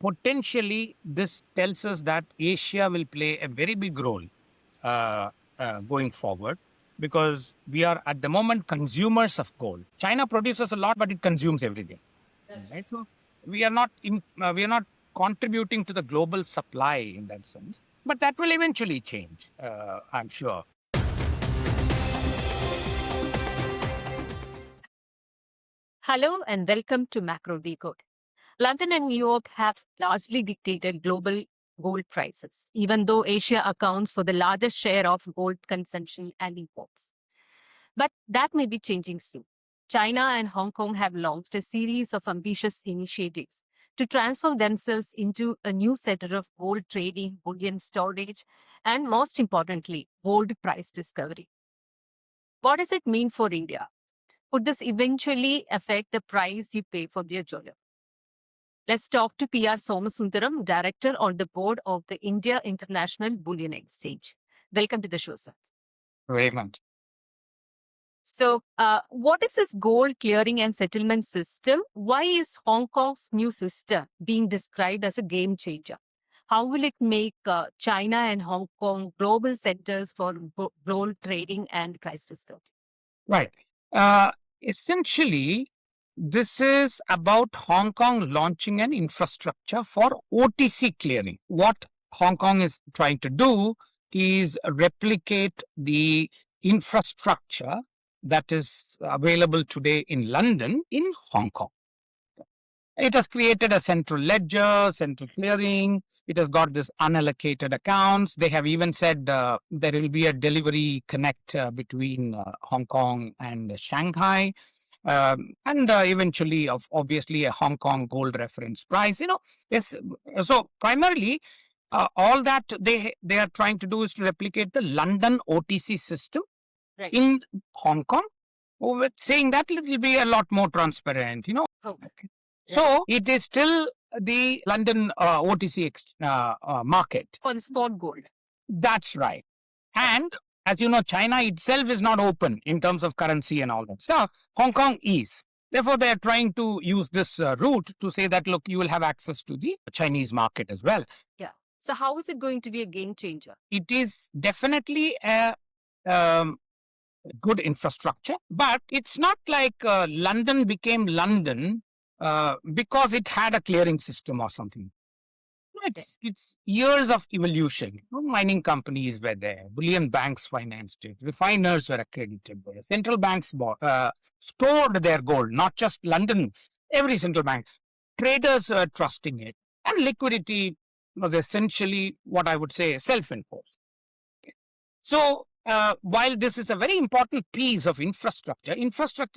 potentially this tells us that Asia will play a very big role going forward, because we are at the moment consumers of gold. China produces a lot, but it consumes everything. Right? So we are not contributing to the global supply in that sense, but that will eventually change, I'm sure. Hello and welcome to Macro Decode. London and New York have largely dictated global gold prices, even though Asia accounts for the largest share of gold consumption and imports. But that may be changing soon. China and Hong Kong have launched a series of ambitious initiatives to transform themselves into a new center of gold trading, bullion storage, and most importantly, gold price discovery. What does it mean for India? Could this eventually affect the price you pay for their jewelry? Let's talk to PR Somasundaram, Director on the board of the India International Bullion Exchange. Welcome to the show, sir. Very much. So, what is this gold clearing and settlement system? Why is Hong Kong's new system being described as a game changer? How will it make China and Hong Kong global centers for gold trading and price discovery? Right. Essentially, this is about Hong Kong launching an infrastructure for OTC clearing. What Hong Kong is trying to do is replicate the infrastructure that is available today in London in Hong Kong. It has created a central ledger, central clearing. It has got this unallocated accounts. They have even said there will be a delivery connect between Hong Kong and Shanghai. And eventually, obviously, a Hong Kong gold reference price. Yes. So primarily, all that they are trying to do is to replicate the London OTC system in Hong Kong, with saying that it will be a lot more transparent. Okay. So it is still the London OTC market for the spot gold. That's right. And as you know, China itself is not open in terms of currency and all that stuff. Hong Kong is. Therefore, they are trying to use this route to say that, look, you will have access to the Chinese market as well. Yeah. So how is it going to be a game changer? It is definitely a good infrastructure, but it's not like London became London because it had a clearing system or something. It's years of evolution. Mining companies were there, bullion banks financed it, refiners were accredited there, central banks stored their gold, not just London, every central bank. Traders were trusting it, and liquidity was essentially what I would say self-enforced. So while this is a very important piece of infrastructure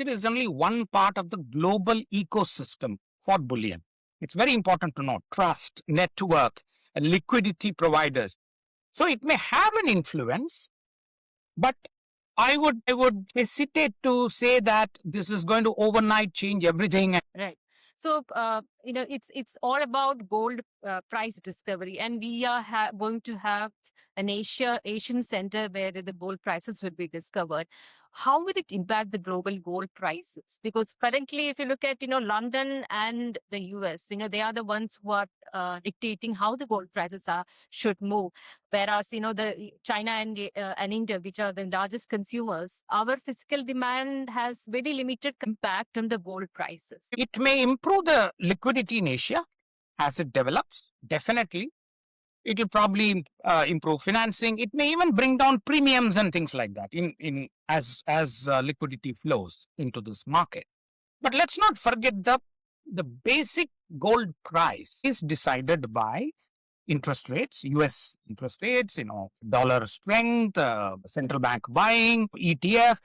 is only one part of the global ecosystem for bullion. It's very important to know trust, network, and liquidity providers. So it may have an influence, but I would hesitate to say that this is going to overnight change everything. Right. So, it's all about gold price discovery, and we are going to have an Asian center where the gold prices will be discovered. How will it impact the global gold prices? Because currently, if you look at, London and the US, they are the ones who are dictating how the gold prices should move. Whereas, the China and India, which are the largest consumers, our physical demand has very limited impact on the gold prices. It may improve the liquidity in Asia as it develops, definitely. It will probably improve financing. It may even bring down premiums and things like that as liquidity flows into this market. But let's not forget the basic gold price is decided by interest rates, US interest rates, dollar strength, central bank buying, ETF.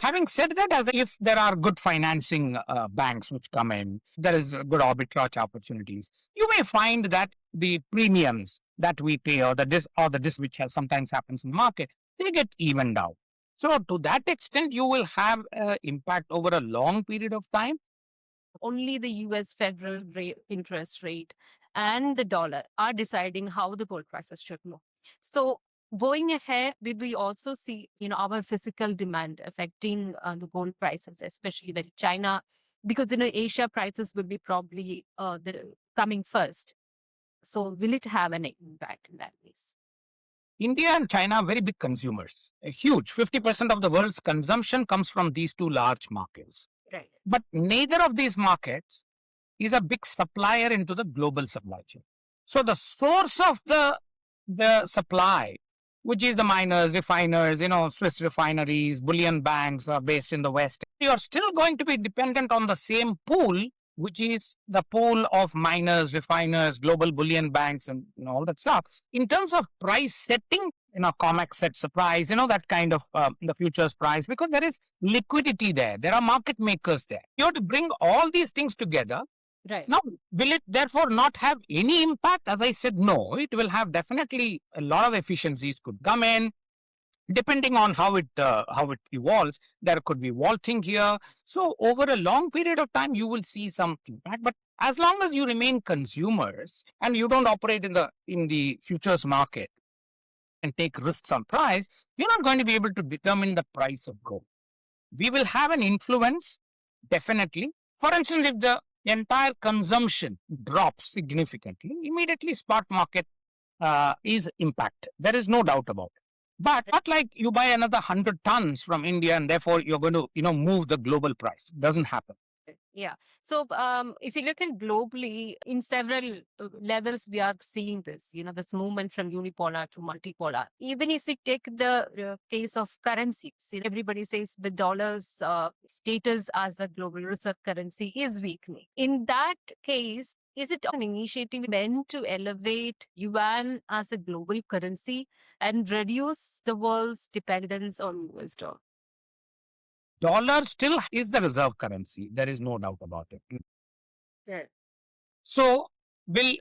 Having said that, as if there are good financing banks which come in, there is good arbitrage opportunities. You may find that the premiums that we pay or this which sometimes happens in the market, they get evened out. So to that extent, you will have impact over a long period of time. Only the US federal interest rate and the dollar are deciding how the gold prices should move. So going ahead, will we also see, our physical demand affecting the gold prices, especially when China, because, Asia prices will be probably coming first. So will it have an impact in that case? India and China are very big consumers. A huge 50% of the world's consumption comes from these two large markets. Right. But neither of these markets is a big supplier into the global supply chain. So the source of the supply, which is the miners, refiners, Swiss refineries, bullion banks are based in the West, you're still going to be dependent on the same pool, which is the pool of miners, refiners, global bullion banks, and all that stuff. In terms of price setting, COMEX sets a price, that kind of the futures price, because there is liquidity there. There are market makers there. You have to bring all these things together. Right. Now, will it therefore not have any impact? As I said, no, it will have definitely a lot of efficiencies could come in. Depending on how it evolves, there could be vaulting here. So over a long period of time, you will see some impact. But as long as you remain consumers and you don't operate in the futures market and take risks on price, you're not going to be able to determine the price of gold. We will have an influence, definitely. For instance, if the entire consumption drops significantly, immediately spot market is impacted. There is no doubt about it. But not like you buy another 100 tons from India and therefore you're going to, move the global price. It doesn't happen. Yeah. So if you look at globally, in several levels, we are seeing this, this movement from unipolar to multipolar. Even if we take the case of currencies, everybody says the dollar's status as a global reserve currency is weakening. In that case, is it an initiative meant to elevate Yuan as a global currency and reduce the world's dependence on US dollar? Dollar still is the reserve currency. There is no doubt about it. Yeah. So will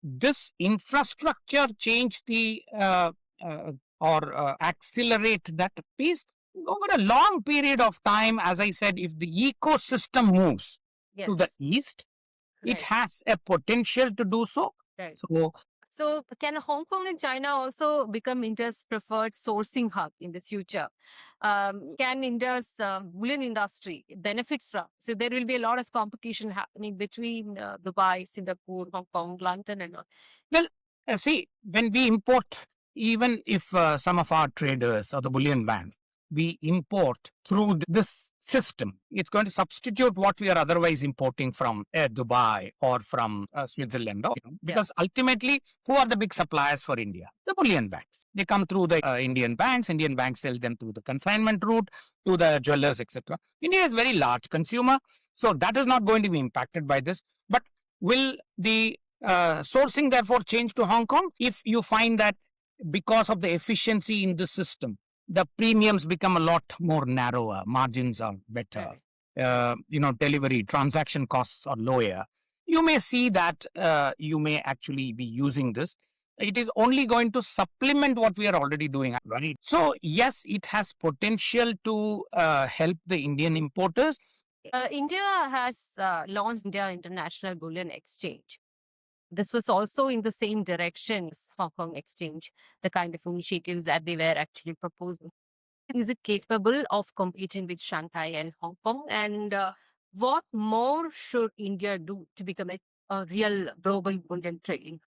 this infrastructure change the or accelerate that piece? Over a long period of time, as I said, if the ecosystem moves to the east, it has a potential to do so. Right. So can Hong Kong and China also become India's preferred sourcing hub in the future? Can India's bullion industry benefit from? So there will be a lot of competition happening between Dubai, Singapore, Hong Kong, London, and all. Well, see, when we import, even if some of our traders or the bullion banks, we import through this system, it's going to substitute what we are otherwise importing from Dubai or from Switzerland. Because ultimately, who are the big suppliers for India? The bullion banks. They come through the Indian banks. Indian banks sell them through the consignment route to the jewelers, etc. India is a very large consumer, so that is not going to be impacted by this. But will the sourcing therefore change to Hong Kong? If you find that because of the efficiency in the system, the premiums become a lot more narrower, margins are better, delivery, transaction costs are lower, you may see that you may actually be using this. It is only going to supplement what we are already doing, right? So, yes, it has potential to help the Indian importers. India has launched India International Bullion Exchange. This was also in the same direction as Hong Kong Exchange, the kind of initiatives that they were actually proposing. Is it capable of competing with Shanghai and Hong Kong? And what more should India do to become a real global bullion trading?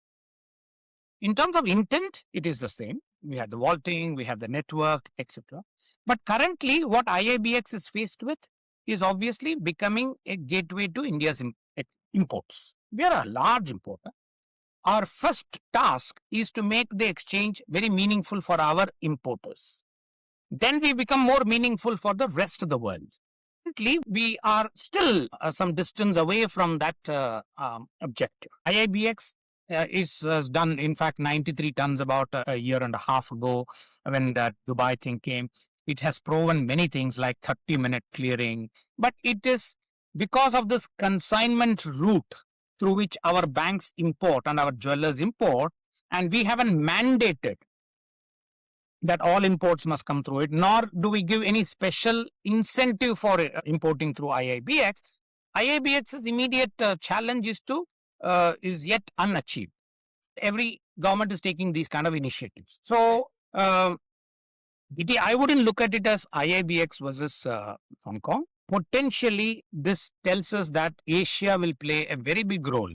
In terms of intent, it is the same. We have the vaulting, we have the network, etc. But currently, what IIBX is faced with is obviously becoming a gateway to India's imports. We are a large importer. Our first task is to make the exchange very meaningful for our importers. Then we become more meaningful for the rest of the world. Currently, we are still some distance away from that objective. IIBX is done, in fact, 93 tons about a year and a half ago when that Dubai thing came. It has proven many things like 30-minute clearing, but it is because of this consignment route through which our banks import and our jewelers import, and we haven't mandated that all imports must come through it, nor do we give any special incentive for importing through IIBX. IIBX's immediate challenge is yet unachieved. Every government is taking these kind of initiatives. So, I wouldn't look at it as IIBX versus Hong Kong. Potentially, this tells us that Asia will play a very big role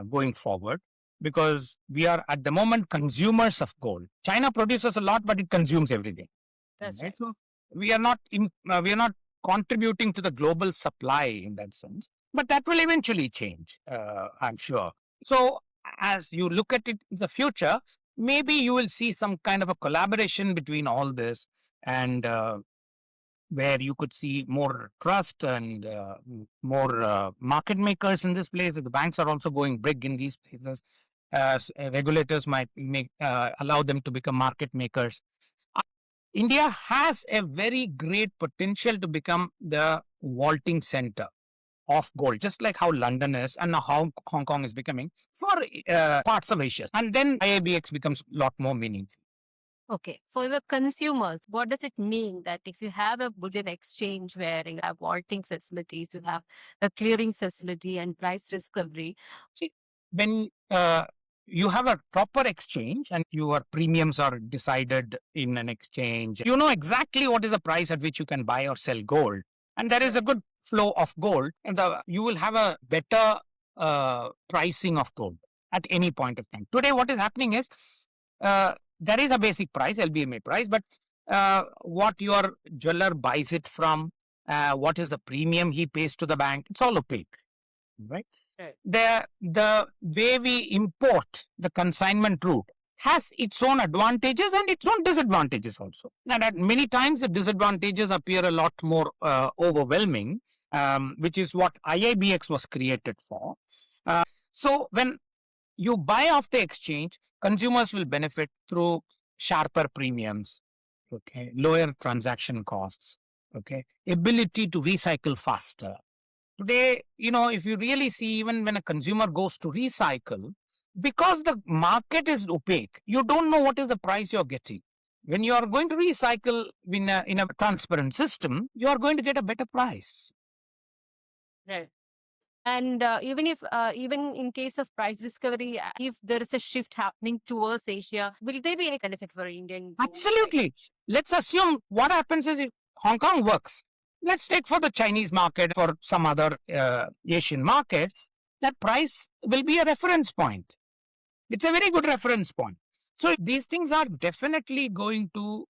going forward, because we are at the moment consumers of gold. China produces a lot, but it consumes everything. That's Right? right. So we are not contributing to the global supply in that sense, but that will eventually change, I'm sure. So as you look at it in the future, maybe you will see some kind of a collaboration between all this, and where you could see more trust and more market makers in this place. The banks are also going big in these places. Regulators might allow them to become market makers. Uh, India has a very great potential to become the vaulting center of gold, just like how London is and how Hong Kong is becoming for parts of Asia. And then IIBX becomes a lot more meaningful. Okay. For the consumers, what does it mean that if you have a bullion exchange where you have vaulting facilities, you have a clearing facility and price discovery? See, when you have a proper exchange and your premiums are decided in an exchange, you know exactly what is the price at which you can buy or sell gold. And there is a good flow of gold, and you will have a better pricing of gold at any point of time. Today, what is happening is there is a basic price, LBMA price, but what your jeweler buys it from, what is the premium he pays to the bank, it's all opaque, right? Right. The way we import the consignment route has its own advantages and its own disadvantages also. And at many times the disadvantages appear a lot more overwhelming, which is what IIBX was created for. So when you buy off the exchange, consumers will benefit through sharper premiums, okay, lower transaction costs, okay, ability to recycle faster. Today, if you really see, even when a consumer goes to recycle, because the market is opaque, you don't know what is the price you're getting. When you are going to recycle in a transparent system, you are going to get a better price. Right. And even in case of price discovery, if there is a shift happening towards Asia, will there be any benefit for Indian? Absolutely. Let's assume what happens is if Hong Kong works. Let's take for the Chinese market, for some other Asian market, that price will be a reference point. It's a very good reference point. So these things are definitely going to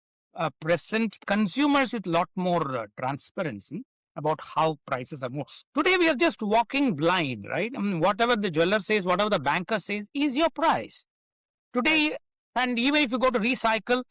present consumers with a lot more transparency about how prices are moved. Today we are just walking blind, right? I mean, whatever the jeweler says, whatever the banker says is your price. Today, and even if you go to recycle,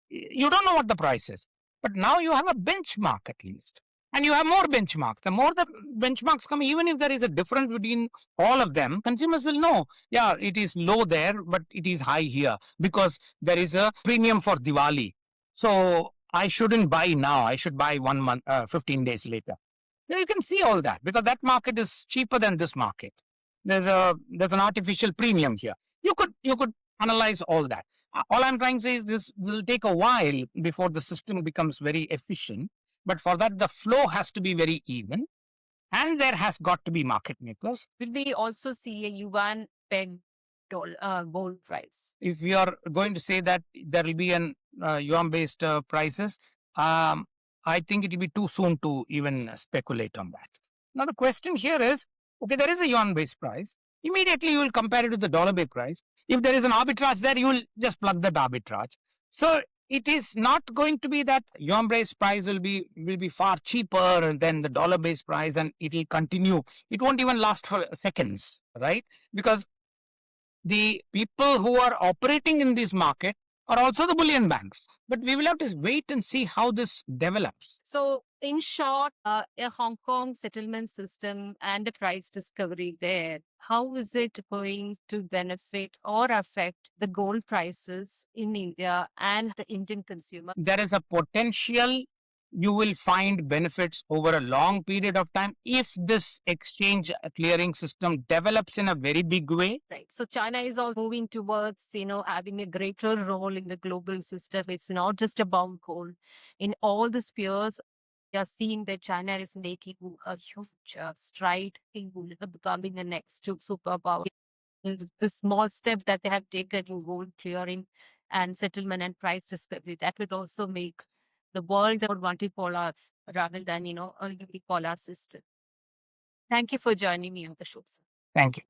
you don't know what the price is. But now you have a benchmark at least. And you have more benchmarks. The more the benchmarks come, even if there is a difference between all of them, consumers will know, yeah, it is low there, but it is high here because there is a premium for Diwali. So I shouldn't buy now. I should buy 1 month, 15 days later. You can see all that because that market is cheaper than this market. There's an artificial premium here. You could analyze all that. All I'm trying to say is this will take a while before the system becomes very efficient. But for that, the flow has to be very even, and there has got to be market makers. Will we also see a Yuan peg gold price? If we are going to say that there will be an yuan-based prices, I think it will be too soon to even speculate on that. Now the question here is, okay, there is a yuan-based price. Immediately you will compare it with the dollar-based price. If there is an arbitrage there, you will just plug that arbitrage. So it is not going to be that yuan-based price will be far cheaper than the dollar-based price, and it will continue. It won't even last for seconds, right? Because the people who are operating in this market are also the bullion banks. But we will have to wait and see how this develops. So, in short, a Hong Kong settlement system and a price discovery there, how is it going to benefit or affect the gold prices in India and the Indian consumer? There is a potential you will find benefits over a long period of time if this exchange clearing system develops in a very big way. Right. So China is also moving towards, having a greater role in the global system. It's not just about gold. In all the spheres, we are seeing that China is making a huge stride in becoming the next superpower. The small step that they have taken in gold clearing and settlement and price discovery, that would also make the world more multipolar rather than, a unipolar system. Thank you for joining me on the show, sir. Thank you.